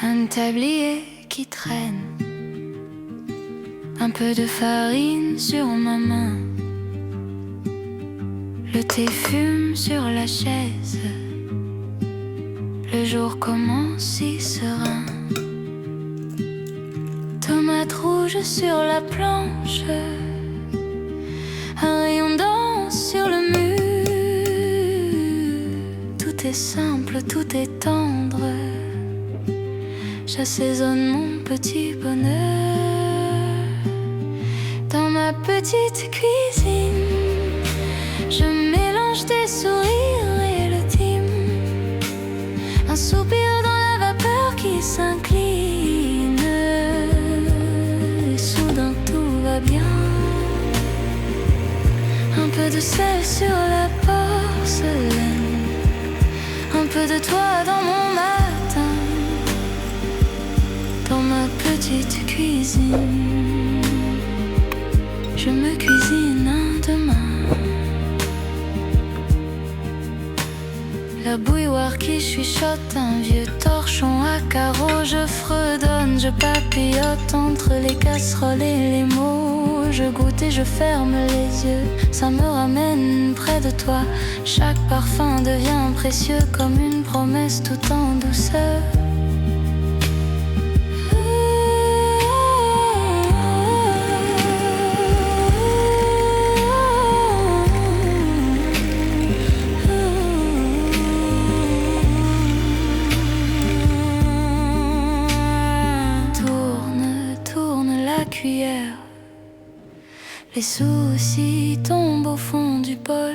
Un tablier qui traîne, un peu de farine sur ma main. Le thé fume sur la chaise. Le jour commence si serein. Tomate rouge sur la planche. Un rayon danse sur le mur. Tout est simple, tout est tendre. J'assaisonne mon petit bonheur. Dans ma petite cuisine, je mélange des sourires et le thym. Un soupir dans la vapeur qui s'incline. Et soudain tout va bien. Un peu de sel sur la porcelaine. Un peu de toi dans mon matin. Dans ma petite cuisine, je me cuisine un demain. La bouilloire qui chuchote, un vieux torchon à carreaux. Je fredonne, je papillote entre les casseroles et les mots. Je goûte et je ferme les yeux, ça me ramène près de toi. Chaque parfum devient précieux comme une promesse tout en douceur. Cuillère. Les soucis tombent au fond du bol.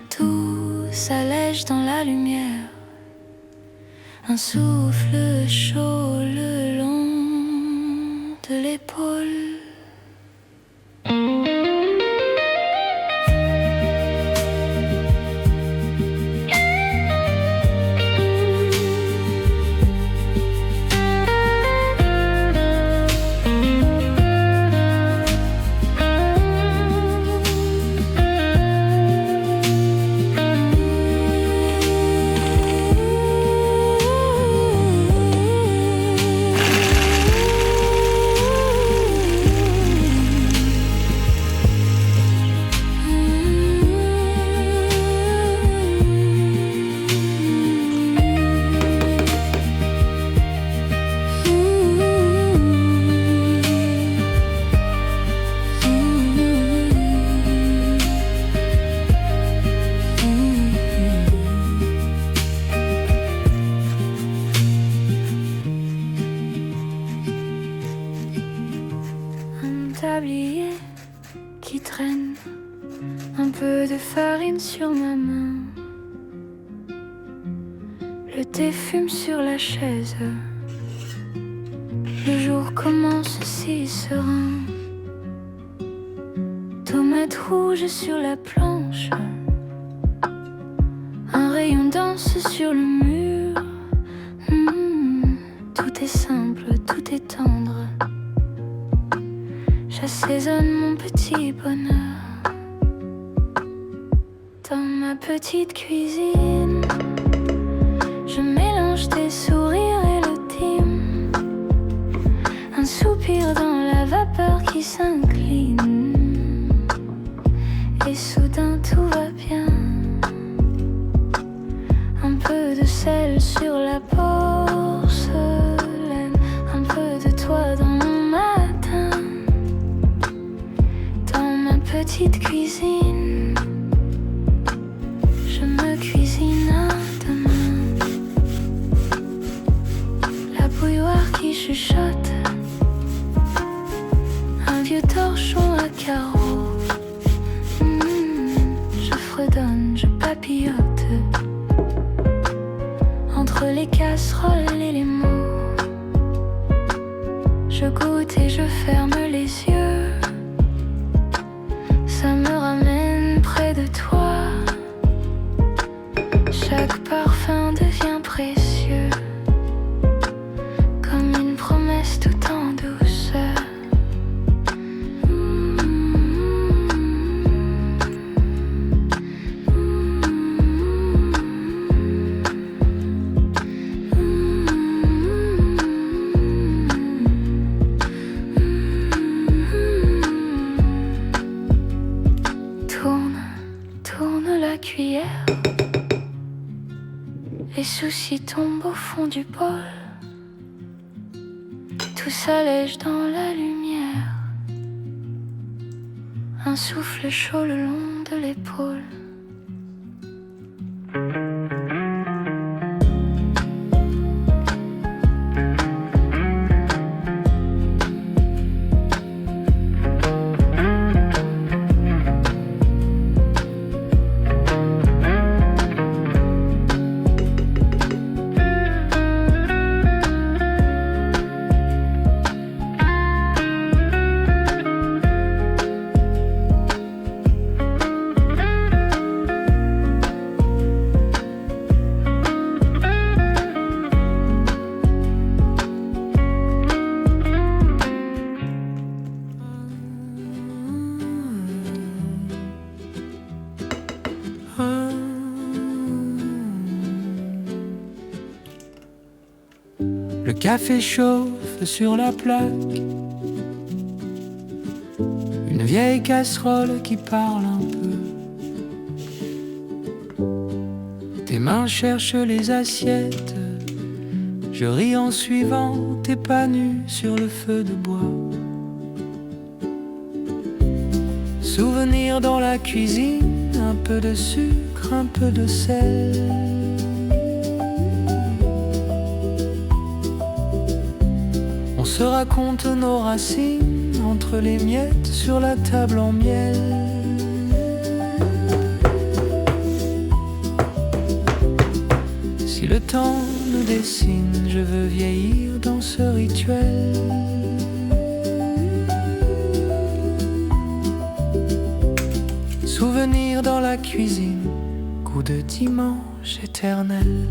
Tout s'allège dans la lumière. Un souffle chaud le long de l'épaule. Tablier qui traîne, un peu de farine sur ma main. Le thé fume sur la chaise. Le jour commence si serein. Tomate rouge sur la planche. Un rayon danse sur le mur. Tout est simple, tout est tendre. J'assaisonne mon petit bonheur. Dans ma petite cuisine, je mélange des sourires et le thym. Un soupir dans la vapeur qui s'incline. Et soudain tout va bien. Un peu de sel sur la porcelaine. Un peu de toi dans mon matin. Petite cuisine, je me cuisine un demain. La bouilloire qui chuchote, un vieux torchon à carreaux. Je fredonne, je papillote entre les casseroles et les mots. Je goûte et je ferme les yeux. Ça me ramène près de toi. Chaque parfum devient précieux, comme une promesse tout en douceur. soucis tombent au fond du bol. Tout s'allège dans la lumière. Un souffle chaud le long de l'épaule. Le café chauffe sur la plaque. Une vieille casserole qui parle un peu. Tes mains cherchent les assiettes. Je ris en suivant tes pas nus sur le feu de bois. Souvenir dans la cuisine, un peu de sucre, un peu de sel. On se raconte nos racines entre les miettes sur la table en miel. Si le temps nous dessine, je veux vieillir dans ce rituel. Souvenir dans la cuisine, goût de dimanche éternel.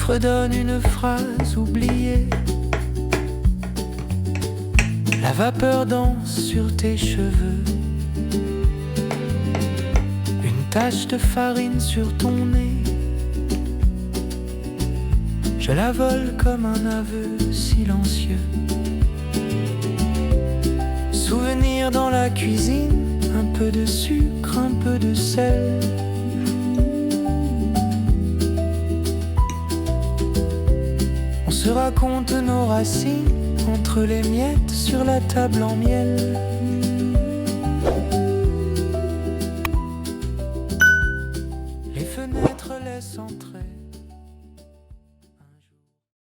Redonne une phrase oubliée. La vapeur danse sur tes cheveux. Une tache de farine sur ton nez. Je la vole comme un aveu silencieux. Souvenir dans la cuisine, un peu de sucre, un peu de sel. On se raconte nos racines entre les miettes sur la table en miel. Les fenêtres laissent entrer